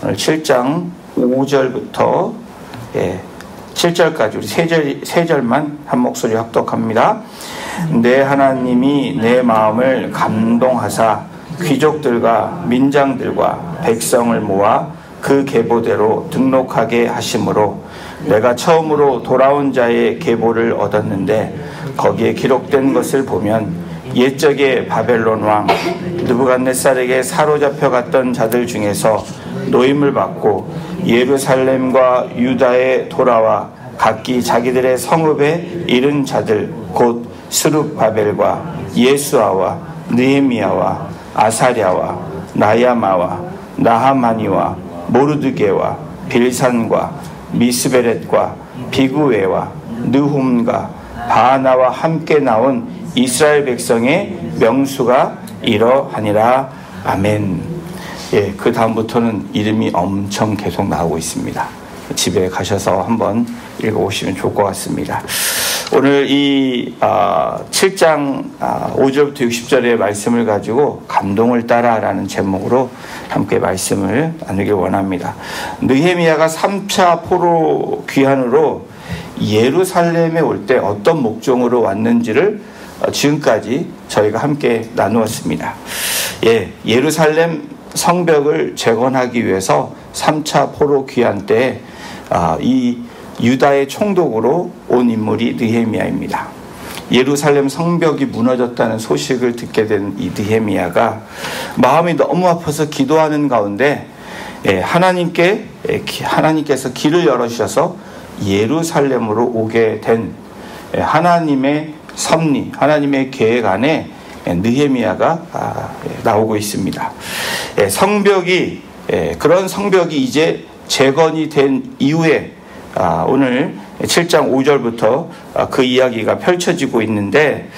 오늘 7장 5절부터 7절까지 우리 세 절만 한 목소리 합독합니다. 내 하나님이 내 마음을 감동하사 귀족들과 민장들과 백성을 모아 그 계보대로 등록하게 하심으로 내가 처음으로 돌아온 자의 계보를 얻었는데 거기에 기록된 것을 보면 옛적에 바벨론 왕 느부갓네살에게 사로잡혀 갔던 자들 중에서 노임을 받고 예루살렘과 유다에 돌아와 각기 자기들의 성읍에 이른 자들 곧 스룹바벨과 예수아와 느헤미야와 아사랴와 나야마와 나하마니와 모르드게와 빌산과 미스베렛과 비구웨와 느훔과 바하나와 함께 나온 이스라엘 백성의 명수가 이러하니라. 아멘. 그 다음부터는 이름이 엄청 계속 나오고 있습니다. 집에 가셔서 한번 읽어보시면 좋을 것 같습니다. 오늘 이 7장 5절부터 60절의 말씀을 가지고 감동을 따라라는 제목으로 함께 말씀을 나누길 원합니다. 느헤미야가 3차 포로 귀환으로 예루살렘에 올 때 어떤 목적으로 왔는지를 지금까지 저희가 함께 나누었습니다. 예루살렘 성벽을 재건하기 위해서 3차 포로 귀환 때 이 유다의 총독으로 온 인물이 느헤미야입니다. 예루살렘 성벽이 무너졌다는 소식을 듣게 된 이 느헤미야가 마음이 너무 아파서 기도하는 가운데 하나님께서 길을 열어주셔서 예루살렘으로 오게 된 하나님의 섭리, 하나님의 계획 안에 느헤미야가 나오고 있습니다. 그런 성벽이 이제 재건이 된 이후에 오늘 7장 5절부터 그 이야기가 펼쳐지고 있는데,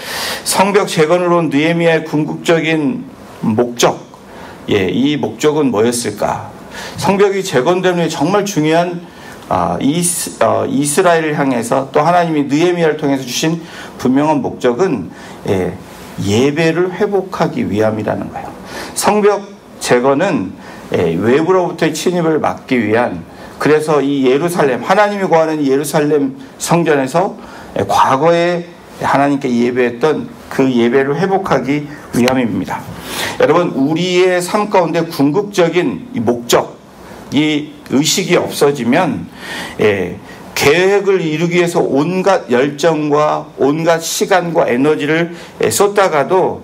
성벽 재건으로 온 느헤미야의 궁극적인 목적, 이 목적은 뭐였을까? 성벽이 재건된 후에 정말 중요한 이스라엘을 향해서 또 하나님이 느헤미야를 통해서 주신 분명한 목적은 예배를 회복하기 위함이라는 거예요. 성벽 재건은 외부로부터의 침입을 막기 위한, 그래서 이 예루살렘, 하나님이 거하는 예루살렘 성전에서 과거에 하나님께 예배했던 그 예배를 회복하기 위함입니다. 여러분, 우리의 삶 가운데 궁극적인 이 목적, 이 의식이 없어지면 계획을 이루기 위해서 온갖 열정과 온갖 시간과 에너지를 쏟다가도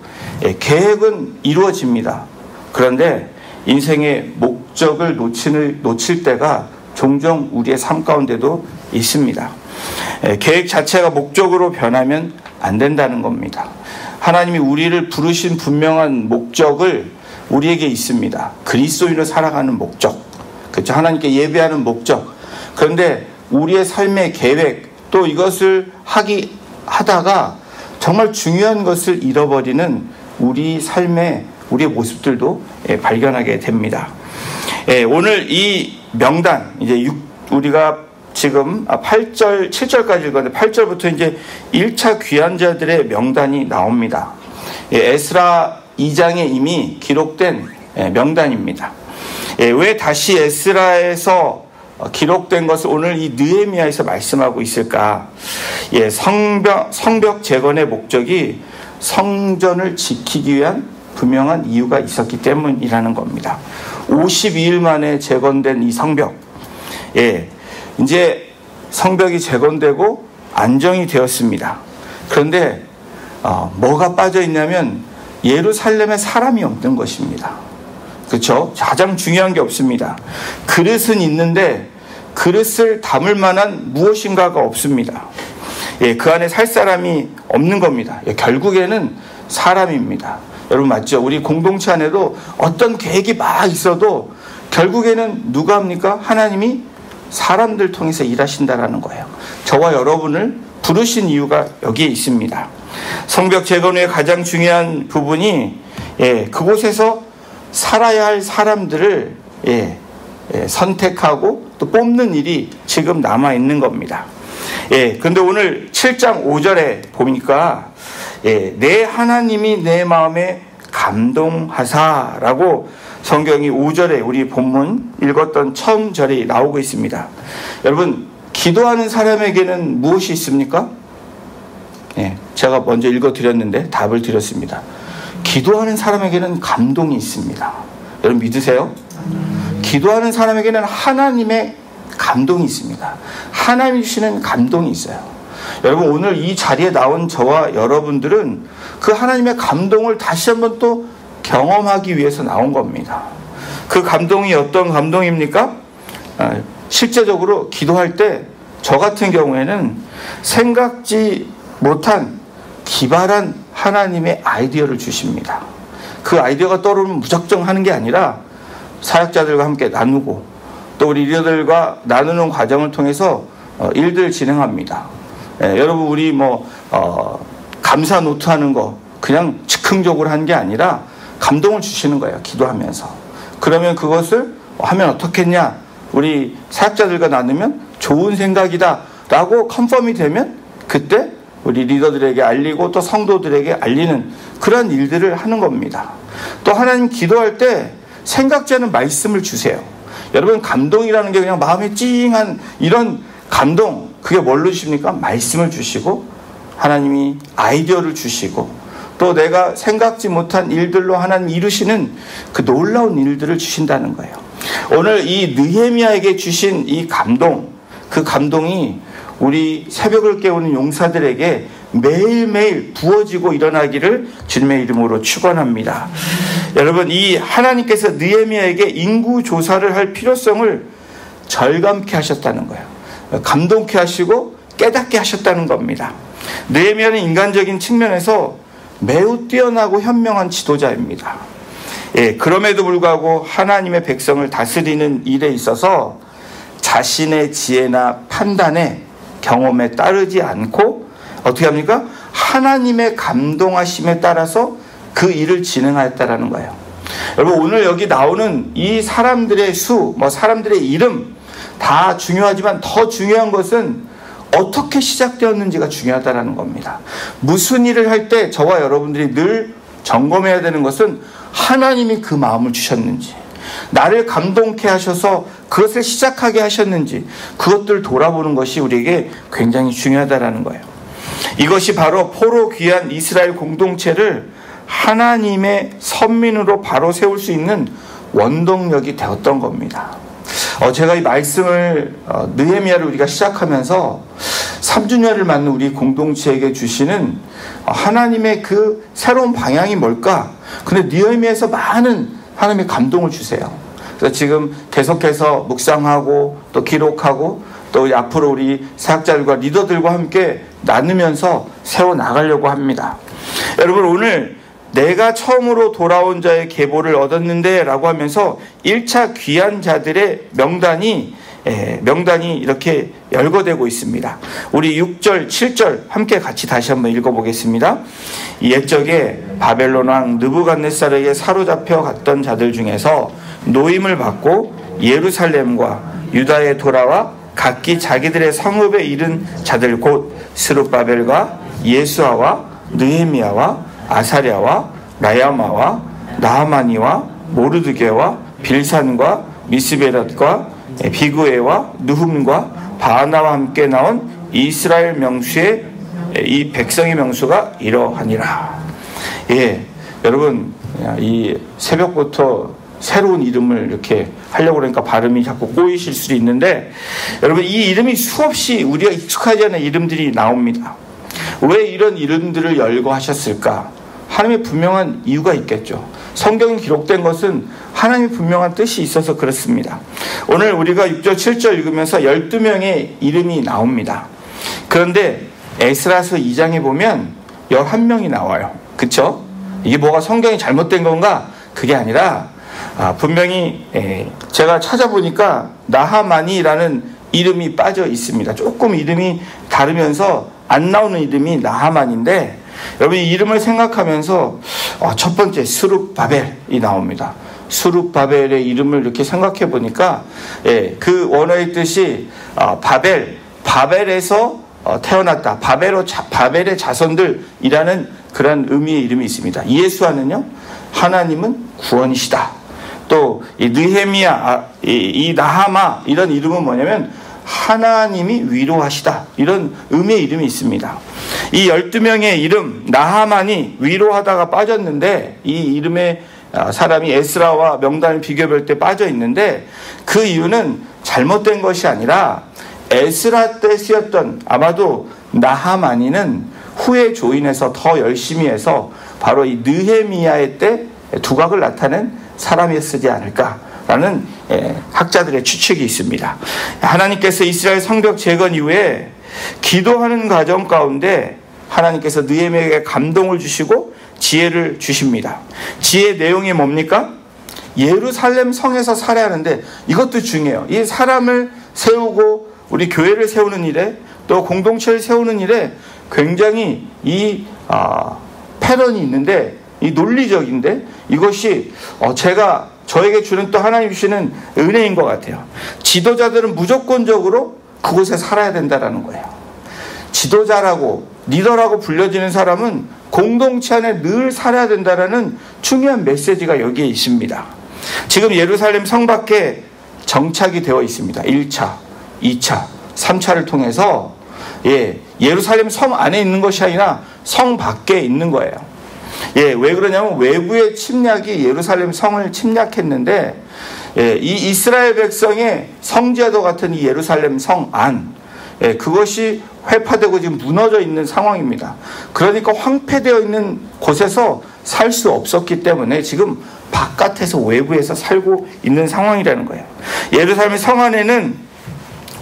계획은 이루어집니다. 그런데 인생의 목적을 놓칠 때가 종종 우리의 삶 가운데도 있습니다. 계획 자체가 목적으로 변하면 안 된다는 겁니다. 하나님이 우리를 부르신 분명한 목적을 우리에게 있습니다. 그리스도인으로 살아가는 목적, 그렇죠? 하나님께 예배하는 목적. 그런데 우리의 삶의 계획, 또 이것을 하다가 정말 중요한 것을 잃어버리는 우리 삶의 우리의 모습들도 발견하게 됩니다. 오늘 이 명단, 이제 우리가 지금 8절, 7절까지 읽었는데 8절부터 이제 1차 귀환자들의 명단이 나옵니다. 에스라 2장에 이미 기록된 명단입니다. 왜 다시 에스라에서 기록된 것을 오늘 이 느헤미야에서 말씀하고 있을까? 성벽 재건의 목적이 성전을 지키기 위한 분명한 이유가 있었기 때문이라는 겁니다. 52일 만에 재건된 이 성벽, 이제 성벽이 재건되고 안정이 되었습니다. 그런데 뭐가 빠져 있냐면 예루살렘에 사람이 없는 것입니다. 그렇죠? 가장 중요한 게 없습니다. 그릇은 있는데 그릇을 담을 만한 무엇인가가 없습니다. 그 안에 살 사람이 없는 겁니다. 결국에는 사람입니다. 여러분 맞죠? 우리 공동체 안에도 어떤 계획이 막 있어도 결국에는 누가 합니까? 하나님이 사람들 통해서 일하신다라는 거예요. 저와 여러분을 부르신 이유가 여기에 있습니다. 성벽 재건 후에 가장 중요한 부분이 그곳에서 살아야 할 사람들을 선택하고 또 뽑는 일이 지금 남아있는 겁니다. 그런데 오늘 7장 5절에 보니까 내 하나님이 내 마음에 감동하사라고 성경이 5절에 우리 본문 읽었던 처음 절에 나오고 있습니다. 여러분, 기도하는 사람에게는 무엇이 있습니까? 제가 먼저 읽어드렸는데 답을 드렸습니다. 기도하는 사람에게는 감동이 있습니다. 여러분 믿으세요? 기도하는 사람에게는 하나님의 감동이 있습니다. 하나님이 주시는 감동이 있어요. 여러분, 오늘 이 자리에 나온 저와 여러분들은 그 하나님의 감동을 다시 한번 또 경험하기 위해서 나온 겁니다. 그 감동이 어떤 감동입니까? 실제적으로 기도할 때 저 같은 경우에는 생각지 못한 기발한 하나님의 아이디어를 주십니다. 그 아이디어가 떠오르면 무작정 하는 게 아니라 사역자들과 함께 나누고 또 우리 리더들과 나누는 과정을 통해서 일들을 진행합니다. 여러분, 우리 감사 노트 하는 거 그냥 즉흥적으로 하는 게 아니라 감동을 주시는 거예요. 기도하면서. 그러면 그것을 하면 어떻겠냐? 우리 사역자들과 나누면 좋은 생각이다 라고 컨펌이 되면 그때 우리 리더들에게 알리고 또 성도들에게 알리는 그런 일들을 하는 겁니다. 또 하나님 기도할 때 생각지 않은 말씀을 주세요. 여러분, 감동이라는 게 그냥 마음에 찡한 이런 감동, 그게 뭘로 주십니까? 말씀을 주시고 하나님이 아이디어를 주시고 또 내가 생각지 못한 일들로 하나님 이루시는 그 놀라운 일들을 주신다는 거예요. 오늘 이 느헤미야에게 주신 이 감동, 그 감동이 우리 새벽을 깨우는 용사들에게 매일매일 부어지고 일어나기를 주님의 이름으로 축원합니다. 여러분, 이 하나님께서 느헤미야에게 인구 조사를 할 필요성을 절감케 하셨다는 거예요. 감동케 하시고 깨닫게 하셨다는 겁니다. 느헤미야는 인간적인 측면에서 매우 뛰어나고 현명한 지도자입니다. 그럼에도 불구하고 하나님의 백성을 다스리는 일에 있어서 자신의 지혜나 판단에 경험에 따르지 않고 어떻게 합니까? 하나님의 감동하심에 따라서 그 일을 진행하였다라는 거예요. 여러분, 오늘 여기 나오는 이 사람들의 사람들의 이름 다 중요하지만 더 중요한 것은 어떻게 시작되었는지가 중요하다는 겁니다. 무슨 일을 할 때 저와 여러분들이 늘 점검해야 되는 것은 하나님이 그 마음을 주셨는지, 나를 감동케 하셔서 그것을 시작하게 하셨는지, 그것들을 돌아보는 것이 우리에게 굉장히 중요하다는 거예요. 이것이 바로 포로 귀한 이스라엘 공동체를 하나님의 선민으로 바로 세울 수 있는 원동력이 되었던 겁니다. 제가 이 말씀을 느헤미야를 우리가 시작하면서 3주년을 맞는 우리 공동체에게 주시는 하나님의 그 새로운 방향이 뭘까? 근데 느헤미야에서 많은 하나님의 감동을 주세요. 그래서 지금 계속해서 묵상하고 또 기록하고 또 앞으로 우리 사역자들과 리더들과 함께 나누면서 세워나가려고 합니다. 여러분, 오늘 내가 처음으로 돌아온 자의 계보를 얻었는데 라고 하면서 1차 귀한 자들의 명단이 이렇게 열거되고 있습니다. 우리 6절, 7절 함께 같이 다시 한번 읽어보겠습니다. 옛적에 바벨론 왕 느부갓네살에게 사로잡혀 갔던 자들 중에서 노임을 받고 예루살렘과 유다에 돌아와 각기 자기들의 성읍에 이른 자들 곧 스룹바벨과 예수아와 느헤미야와 아사랴와 라야마와 나하마니와 모르드게와 빌산과 미스베랏과 비그웨와 느훔과 바하나와 함께 나온 이스라엘 명수의 이 백성의 명수가 이러하니라. 여러분, 이 새벽부터 새로운 이름을 이렇게 하려고 그러니까 발음이 자꾸 꼬이실 수도 있는데, 여러분, 이 이름이 수없이 우리가 익숙하지 않은 이름들이 나옵니다. 왜 이런 이름들을 열거하셨을까? 하나님의 분명한 이유가 있겠죠. 성경에 기록된 것은 하나님의 분명한 뜻이 있어서 그렇습니다. 오늘 우리가 6절 7절 읽으면서 12명의 이름이 나옵니다. 그런데 에스라서 2장에 보면 11명이 나와요. 그쵸? 이게 뭐가 성경이 잘못된 건가? 그게 아니라 분명히 제가 찾아보니까 나하마니라는 이름이 빠져 있습니다. 조금 이름이 다르면서 안 나오는 이름이 나하만인데, 여러분 이 이름을 생각하면서 첫 번째 스룹바벨이 나옵니다. 스룹바벨의 이름을 이렇게 생각해 보니까 그 원어의 뜻이 바벨에서 태어났다, 바벨의 자손들이라는 그런 의미의 이름이 있습니다. 예수아는요, 하나님은 구원이시다. 또 이 느헤미야, 이 나하마 이런 이름은 뭐냐면 하나님이 위로하시다. 이런 의미의 이름이 있습니다. 이 12명의 이름 나하만이 위로하다가 빠졌는데, 이 이름의 사람이 에스라와 명단을 비교할 때 빠져 있는데, 그 이유는 잘못된 것이 아니라 에스라 때 쓰였던 아마도 나하만이는 후에 조인해서 더 열심히 해서 바로 이 느헤미야의 때 두각을 나타낸 사람이었지 않을까라는 학자들의 추측이 있습니다. 하나님께서 이스라엘 성벽 재건 이후에 기도하는 과정 가운데 하나님께서 느헤미야에게 감동을 주시고 지혜를 주십니다. 지혜의 내용이 뭡니까? 예루살렘 성에서 살아야 하는데, 이것도 중요해요. 이 사람을 세우고 우리 교회를 세우는 일에, 또 공동체를 세우는 일에 굉장히 이 패런이 있는데, 이 논리적인데, 이것이 제가 저에게 주는 또 하나님 주시는 은혜인 것 같아요. 지도자들은 무조건적으로 그곳에 살아야 된다는 거예요. 지도자라고, 리더라고 불려지는 사람은 공동체 안에 늘 살아야 된다는 중요한 메시지가 여기에 있습니다. 지금 예루살렘 성 밖에 정착이 되어 있습니다. 1차, 2차, 3차를 통해서 예루살렘 성 안에 있는 것이 아니라 성 밖에 있는 거예요. 왜 그러냐면 외부의 침략이 예루살렘 성을 침략했는데, 이 이스라엘 백성의 성지와도 같은 이 예루살렘 성 안, 그것이 회파되고 지금 무너져 있는 상황입니다. 그러니까 황폐되어 있는 곳에서 살 수 없었기 때문에 지금 바깥에서 외부에서 살고 있는 상황이라는 거예요. 예루살렘 성 안에는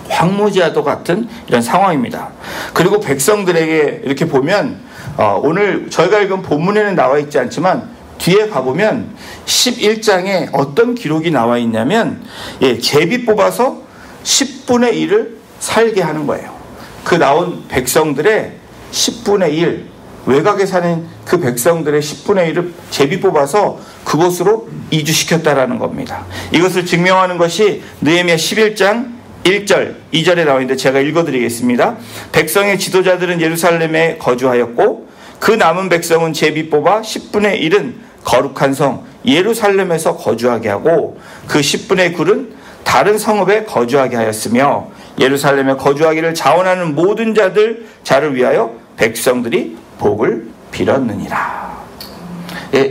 황무지와도 같은 이런 상황입니다. 그리고 백성들에게 이렇게 보면 오늘 저희가 읽은 본문에는 나와 있지 않지만 뒤에 가보면 11장에 어떤 기록이 나와 있냐면 제비 뽑아서 10분의 1을 살게 하는 거예요. 그 나온 백성들의 10분의 1, 외곽에 사는 그 백성들의 10분의 1을 제비 뽑아서 그곳으로 이주시켰다라는 겁니다. 이것을 증명하는 것이 느헤미야 11장 1절, 2절에 나와 있는데 제가 읽어드리겠습니다. 백성의 지도자들은 예루살렘에 거주하였고 그 남은 백성은 제비 뽑아 10분의 1은 거룩한 성 예루살렘에서 거주하게 하고 그 10분의 9는 다른 성읍에 거주하게 하였으며 예루살렘에 거주하기를 자원하는 모든 자를 위하여 백성들이 복을 빌었느니라.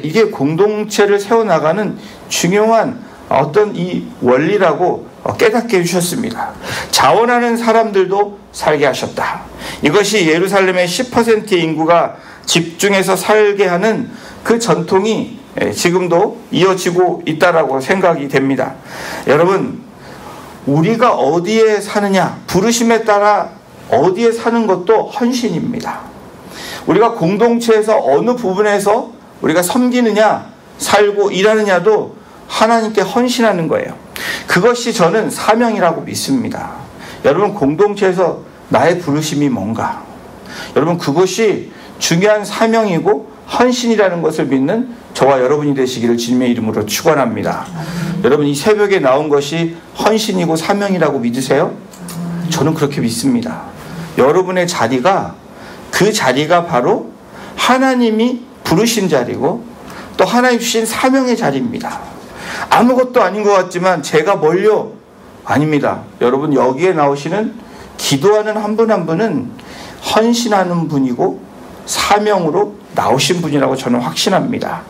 이게 공동체를 세워나가는 중요한 어떤 이 원리라고 깨닫게 해주셨습니다. 자원하는 사람들도 살게 하셨다. 이것이 예루살렘의 10%의 인구가 집중해서 살게 하는 그 전통이 지금도 이어지고 있다라고 생각이 됩니다. 여러분, 우리가 어디에 사느냐, 부르심에 따라 어디에 사는 것도 헌신입니다. 우리가 공동체에서 어느 부분에서 우리가 섬기느냐, 살고 일하느냐도 하나님께 헌신하는 거예요. 그것이 저는 사명이라고 믿습니다. 여러분, 공동체에서 나의 부르심이 뭔가? 여러분, 그것이 중요한 사명이고 헌신이라는 것을 믿는 저와 여러분이 되시기를 주님의 이름으로 축원합니다. 여러분, 이 새벽에 나온 것이 헌신이고 사명이라고 믿으세요? 저는 그렇게 믿습니다. 여러분의 자리가, 그 자리가 바로 하나님이 부르신 자리고 또 하나님 주신 사명의 자리입니다. 아무것도 아닌 것 같지만 제가 뭘요? 아닙니다. 여러분, 여기에 나오시는 기도하는 한 분 한 분은 헌신하는 분이고 사명으로 나오신 분이라고 저는 확신합니다.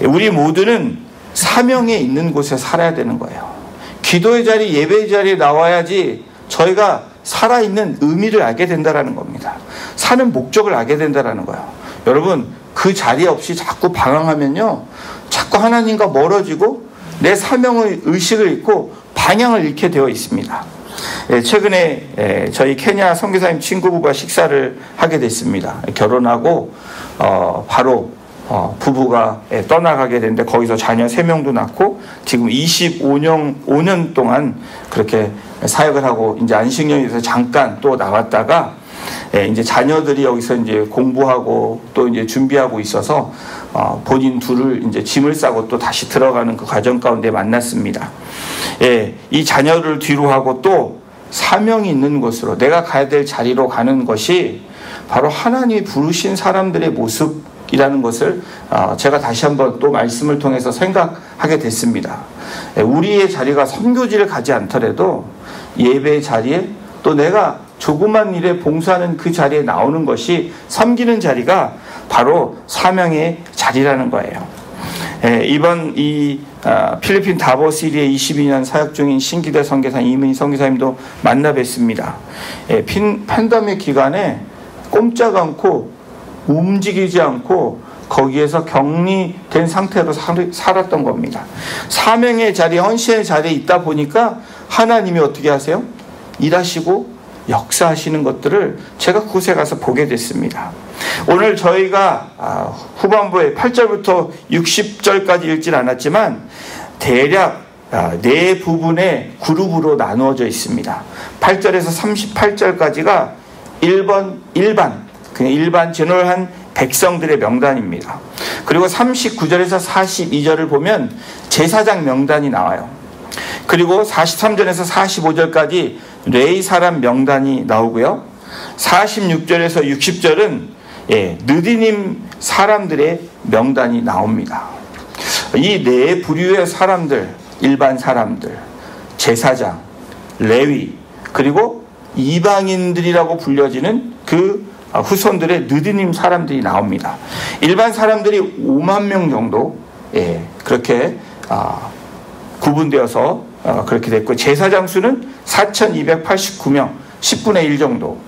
우리 모두는 사명에 있는 곳에 살아야 되는 거예요. 기도의 자리, 예배의 자리에 나와야지 저희가 살아있는 의미를 알게 된다는 겁니다. 사는 목적을 알게 된다는 거예요. 여러분, 그 자리 없이 자꾸 방황하면요, 자꾸 하나님과 멀어지고 내 사명의 의식을 잃고 방향을 잃게 되어 있습니다. 최근에 저희 케냐 선교사님 친구부가 식사를 하게 됐습니다. 결혼하고 바로 부부가 떠나가게 됐는데 거기서 자녀 3명도 낳고 지금 5년 동안 그렇게 사역을 하고 이제 안식년에서 잠깐 또 나왔다가 이제 자녀들이 여기서 이제 공부하고 또 이제 준비하고 있어서 본인 둘을 이제 짐을 싸고 또 다시 들어가는 그 과정 가운데 만났습니다. 이 자녀를 뒤로 하고 또 사명이 있는 곳으로 내가 가야 될 자리로 가는 것이 바로 하나님이 부르신 사람들의 모습 이라는 것을 제가 다시 한번 또 말씀을 통해서 생각하게 됐습니다. 우리의 자리가 선교지를 가지 않더라도 예배의 자리에 또 내가 조그만 일에 봉사하는 그 자리에 나오는 것이 섬기는 자리가 바로 사명의 자리라는 거예요. 이번 이 필리핀 다보시리에 22년 사역 중인 신기대 선교사 이문희 선교사님도 만나 뵀습니다. 팬데믹 기간에 꼼짝 않고 움직이지 않고 거기에서 격리된 상태로 살았던 겁니다. 사명의 자리, 헌신의 자리에 있다 보니까 하나님이 어떻게 하세요? 일하시고 역사하시는 것들을 제가 그곳에 가서 보게 됐습니다. 오늘 저희가 후반부에 8절부터 60절까지 읽진 않았지만 대략 네 부분의 그룹으로 나누어져 있습니다. 8절에서 38절까지가 그냥 일반 제너럴한 백성들의 명단입니다. 그리고 39절에서 42절을 보면 제사장 명단이 나와요. 그리고 43절에서 45절까지 레위 사람 명단이 나오고요. 46절에서 60절은 느디님 사람들의 명단이 나옵니다. 이 네 부류의 사람들, 일반 사람들, 제사장, 레위, 그리고 이방인들이라고 불려지는 그 후손들의 느디님 사람들이 나옵니다. 일반 사람들이 5만 명 정도 그렇게 구분되어서 그렇게 됐고, 제사장 수는 4,289명, 10분의 1 정도.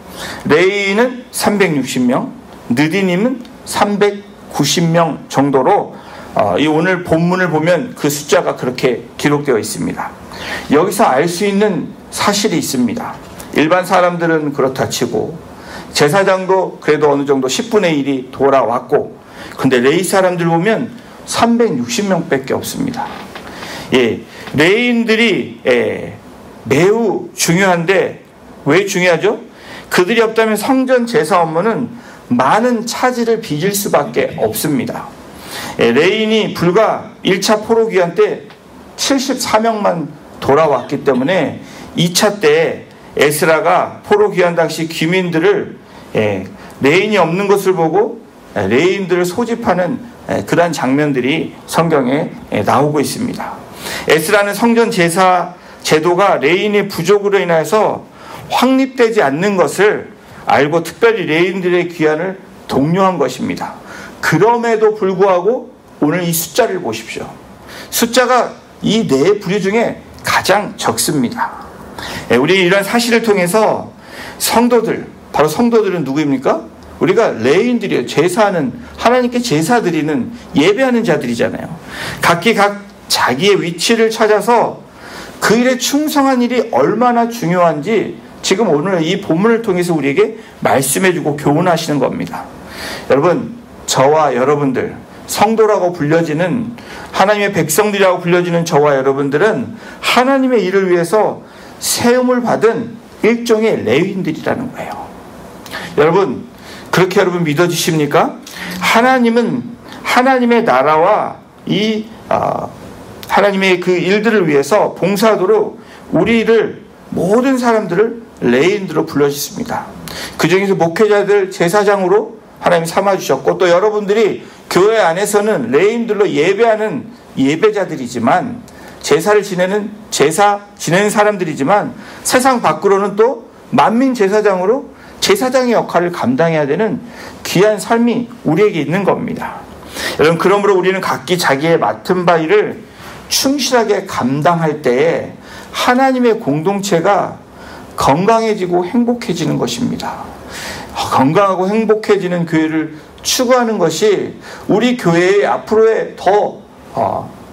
레위는 360명, 느디님은 390명 정도로 이 오늘 본문을 보면 그 숫자가 그렇게 기록되어 있습니다. 여기서 알 수 있는 사실이 있습니다. 일반 사람들은 그렇다 치고 제사장도 그래도 어느 정도 10분의 1이 돌아왔고, 근데 레위 사람들 보면 360명밖에 없습니다. 레위인들이 매우 중요한데 왜 중요하죠? 그들이 없다면 성전 제사 업무는 많은 차질을 빚을 수밖에 없습니다. 레위인이 불과 1차 포로 귀환 때 74명만 돌아왔기 때문에 2차 때 에스라가 포로 귀환 당시 귀민들을 레위인이 없는 것을 보고 레위인들을 소집하는 그러한 장면들이 성경에 나오고 있습니다. 에스라는 성전 제사 제도가 레위인의 부족으로 인해서 확립되지 않는 것을 알고 특별히 레위인들의 귀환을 독려한 것입니다. 그럼에도 불구하고 오늘 이 숫자를 보십시오. 숫자가 이 네 부류 중에 가장 적습니다. 우리 이런 사실을 통해서 성도들, 바로 성도들은 누구입니까? 우리가 레위인들이에요. 제사하는, 하나님께 제사 드리는, 예배하는 자들이잖아요. 각기 자기의 위치를 찾아서 그 일에 충성한 일이 얼마나 중요한지 지금 오늘 이 본문을 통해서 우리에게 말씀해주고 교훈하시는 겁니다. 여러분, 저와 여러분들, 성도라고 불려지는, 하나님의 백성들이라고 불려지는 저와 여러분들은 하나님의 일을 위해서 세움을 받은 일종의 레위인들이라는 거예요. 여러분, 그렇게 여러분 믿어주십니까? 하나님은 하나님의 나라와 이 하나님의 그 일들을 위해서 봉사하도록 우리를, 모든 사람들을 레위인들로 불러주셨습니다. 그 중에서 목회자들, 제사장으로 하나님이 삼아주셨고, 또 여러분들이 교회 안에서는 레위인들로 예배하는 예배자들이지만, 제사 지내는 사람들이지만, 세상 밖으로는 또 만민 제사장으로 제사장의 역할을 감당해야 되는 귀한 삶이 우리에게 있는 겁니다. 여러분, 그러므로 우리는 각기 자기의 맡은 바 일을 충실하게 감당할 때에 하나님의 공동체가 건강해지고 행복해지는 것입니다. 건강하고 행복해지는 교회를 추구하는 것이 우리 교회의 앞으로의 더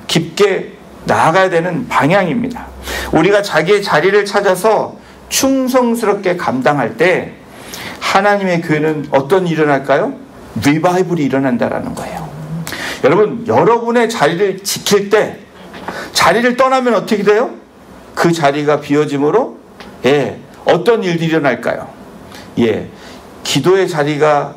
깊게 나아가야 되는 방향입니다. 우리가 자기의 자리를 찾아서 충성스럽게 감당할 때 하나님의 교회는 어떤 일이 일어날까요? 리바이벌이 일어난다라는 거예요. 여러분, 여러분의 자리를 지킬 때, 자리를 떠나면 어떻게 돼요? 그 자리가 비어짐으로 어떤 일들이 일어날까요? 기도의 자리가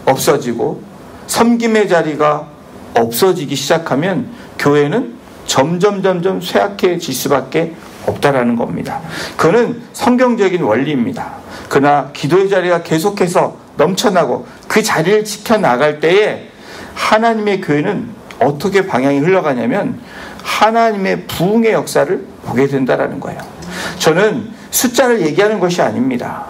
없어지고 섬김의 자리가 없어지기 시작하면 교회는 점점 쇠약해질 수밖에 없다라는 겁니다. 그거는 성경적인 원리입니다. 그러나 기도의 자리가 계속해서 넘쳐나고 그 자리를 지켜나갈 때에 하나님의 교회는 어떻게 방향이 흘러가냐면 하나님의 부흥의 역사를 보게 된다라는 거예요. 저는 숫자를 얘기하는 것이 아닙니다.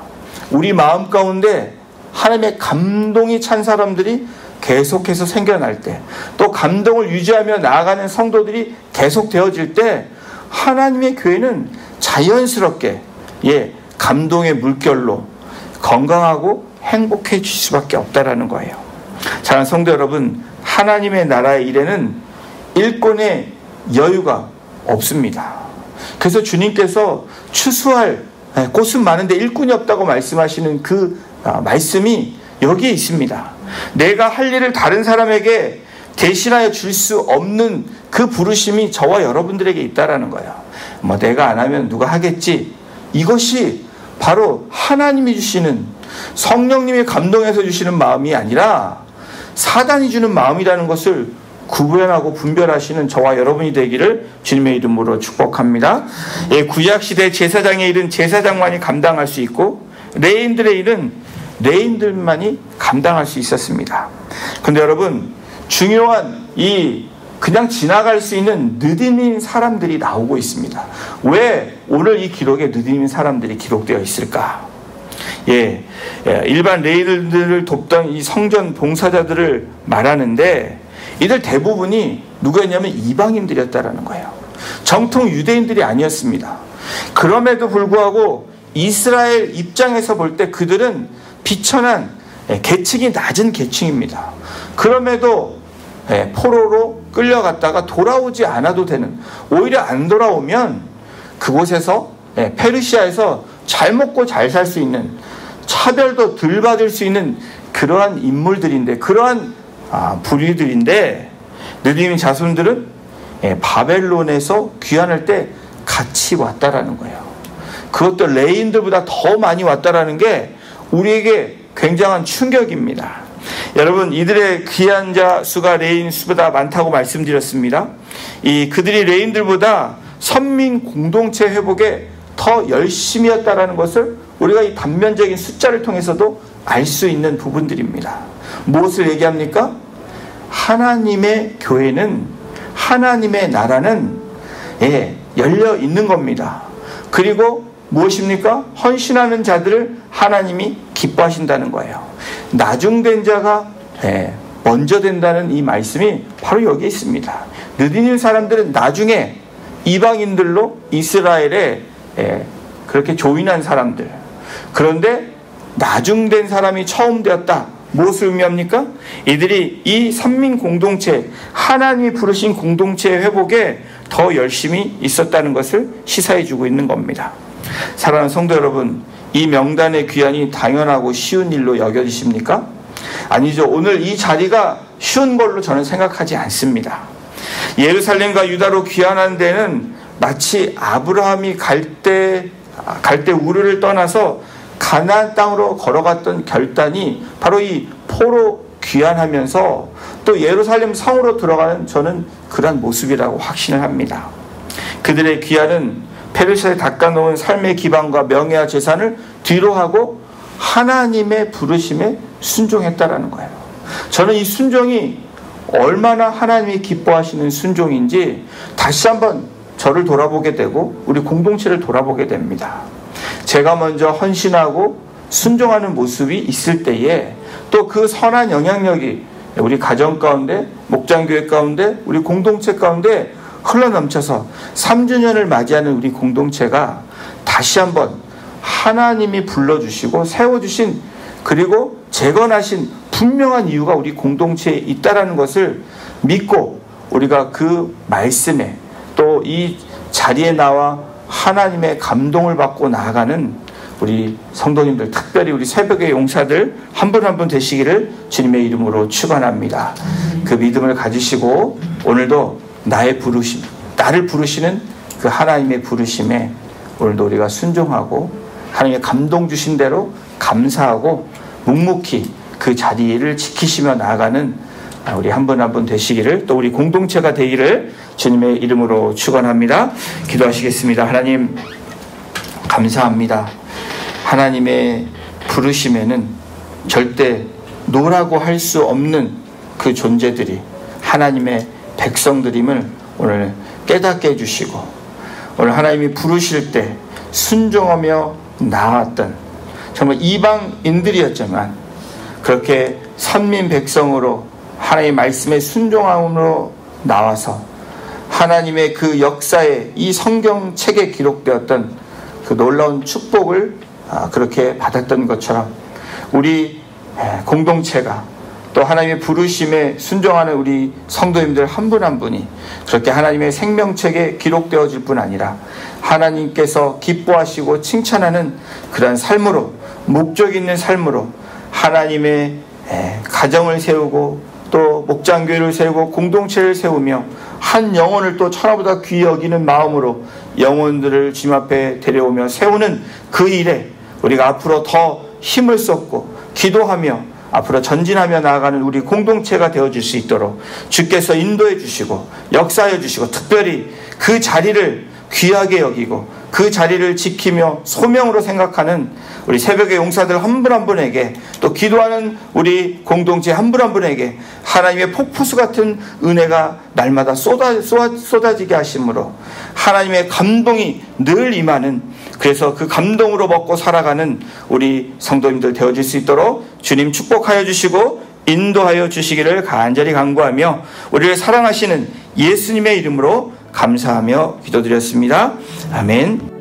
우리 마음 가운데 하나님의 감동이 찬 사람들이 계속해서 생겨날 때, 또 감동을 유지하며 나아가는 성도들이 계속 되어질 때 하나님의 교회는 자연스럽게 감동의 물결로 건강하고 행복해질 수밖에 없다라는 거예요. 사랑하는 성도 여러분, 하나님의 나라의 일에는 일꾼의 여유가 없습니다. 그래서 주님께서 추수할 꽃은 많은데 일꾼이 없다고 말씀하시는 그 말씀이 여기에 있습니다. 내가 할 일을 다른 사람에게 대신하여 줄 수 없는 그 부르심이 저와 여러분들에게 있다라는 거예요. 내가 안 하면 누가 하겠지. 이것이 바로 하나님이 주시는, 성령님이 감동해서 주시는 마음이 아니라 사단이 주는 마음이라는 것을 구분하고 분별하시는 저와 여러분이 되기를 주님의 이름으로 축복합니다. 구약시대 제사장의 일은 제사장만이 감당할 수 있고 레인들의 일은 레인들만이 감당할 수 있었습니다. 그런데 여러분, 중요한 그냥 지나갈 수 있는 느디님 사람들이 나오고 있습니다. 왜 오늘 이 기록에 느디님 사람들이 기록되어 있을까? 일반 레인들을 돕던 이 성전 봉사자들을 말하는데 이들 대부분이 누구였냐면 이방인들이었다라는 거예요. 정통 유대인들이 아니었습니다. 그럼에도 불구하고 이스라엘 입장에서 볼 때 그들은 비천한 계층이 낮은 계층입니다. 그럼에도 포로로 끌려갔다가 돌아오지 않아도 되는, 오히려 안 돌아오면 그곳에서 페르시아에서 잘 먹고 잘 살 수 있는, 차별도 덜 받을 수 있는 그러한 인물들인데, 그러한 부류들인데, 느디님 자손들은 바벨론에서 귀환할 때 같이 왔다라는 거예요. 그것도 레인들보다 더 많이 왔다라는 게 우리에게 굉장한 충격입니다. 여러분, 이들의 귀한 자 수가 레인 수보다 많다고 말씀드렸습니다. 그들이 레인들보다 선민 공동체 회복에 더 열심히 했다라는 것을 우리가 이 단면적인 숫자를 통해서도 알 수 있는 부분들입니다. 무엇을 얘기합니까? 하나님의 교회는, 하나님의 나라는 열려 있는 겁니다. 그리고 무엇입니까? 헌신하는 자들을 하나님이 기뻐하신다는 거예요. 나중된 자가 먼저 된다는 이 말씀이 바로 여기에 있습니다. 느디님 사람들은 나중에 이방인들로 이스라엘에 그렇게 조인한 사람들, 그런데 나중된 사람이 처음 되었다. 무엇을 의미합니까? 이들이 이 선민 공동체, 하나님이 부르신 공동체의 회복에 더 열심히 있었다는 것을 시사해 주고 있는 겁니다. 사랑하는 성도 여러분, 이 명단의 귀환이 당연하고 쉬운 일로 여겨지십니까? 아니죠. 오늘 이 자리가 쉬운 걸로 저는 생각하지 않습니다. 예루살렘과 유다로 귀환한 데는 마치 아브라함이 갈 때 우르를 떠나서 가나안 땅으로 걸어갔던 결단이 바로 이 포로 귀환하면서 또 예루살렘 성으로 들어가는 저는 그런 모습이라고 확신을 합니다. 그들의 귀환은 페르시아에 닦아놓은 삶의 기반과 명예와 재산을 뒤로 하고 하나님의 부르심에 순종했다라는 거예요. 저는 이 순종이 얼마나 하나님이 기뻐하시는 순종인지 다시 한번 저를 돌아보게 되고 우리 공동체를 돌아보게 됩니다. 제가 먼저 헌신하고 순종하는 모습이 있을 때에 또 그 선한 영향력이 우리 가정 가운데, 목장교회 가운데, 우리 공동체 가운데 흘러넘쳐서 3주년을 맞이하는 우리 공동체가 다시 한번 하나님이 불러주시고 세워주신, 그리고 재건하신 분명한 이유가 우리 공동체에 있다라는 것을 믿고 우리가 그 말씀에 또 이 자리에 나와 하나님의 감동을 받고 나아가는 우리 성도님들, 특별히 우리 새벽의 용사들 한 분 한 분 되시기를 주님의 이름으로 축원합니다. 그 믿음을 가지시고 오늘도 나를 부르시는 그 하나님의 부르심에 오늘도 우리가 순종하고 하나님의 감동 주신 대로 감사하고 묵묵히 그 자리를 지키시며 나아가는 우리 한 분 한 분 되시기를, 또 우리 공동체가 되기를 주님의 이름으로 축원합니다. 기도하시겠습니다. 하나님 감사합니다. 하나님의 부르심에는 절대 노라고 할 수 없는 그 존재들이 하나님의 백성들임을 오늘 깨닫게 해주시고, 오늘 하나님이 부르실 때 순종하며 나아왔던 정말 이방인들이었지만 그렇게 선민 백성으로 하나님의 말씀에 순종함으로 나와서 하나님의 그 역사에 이 성경책에 기록되었던 그 놀라운 축복을 그렇게 받았던 것처럼 우리 공동체가 또 하나님의 부르심에 순종하는 우리 성도님들 한 분 한 분이 그렇게 하나님의 생명책에 기록되어질 뿐 아니라 하나님께서 기뻐하시고 칭찬하는 그러한 삶으로, 목적 있는 삶으로 하나님의 가정을 세우고 또 목장교회를 세우고 공동체를 세우며 한 영혼을 또 천하보다 귀히 여기는 마음으로 영혼들을 주님 앞에 데려오며 세우는 그 일에 우리가 앞으로 더 힘을 쏟고 기도하며 앞으로 전진하며 나아가는 우리 공동체가 되어줄 수 있도록 주께서 인도해 주시고 역사해 주시고, 특별히 그 자리를 귀하게 여기고 그 자리를 지키며 소명으로 생각하는 우리 새벽의 용사들 한 분 한 분에게, 또 기도하는 우리 공동체 한 분 한 분에게 하나님의 폭포수 같은 은혜가 날마다 쏟아지게 하심으로 하나님의 감동이 늘 임하는, 그래서 그 감동으로 먹고 살아가는 우리 성도님들 되어질 수 있도록 주님 축복하여 주시고 인도하여 주시기를 간절히 간구하며 우리를 사랑하시는 예수님의 이름으로 감사하며 기도드렸습니다. 아멘.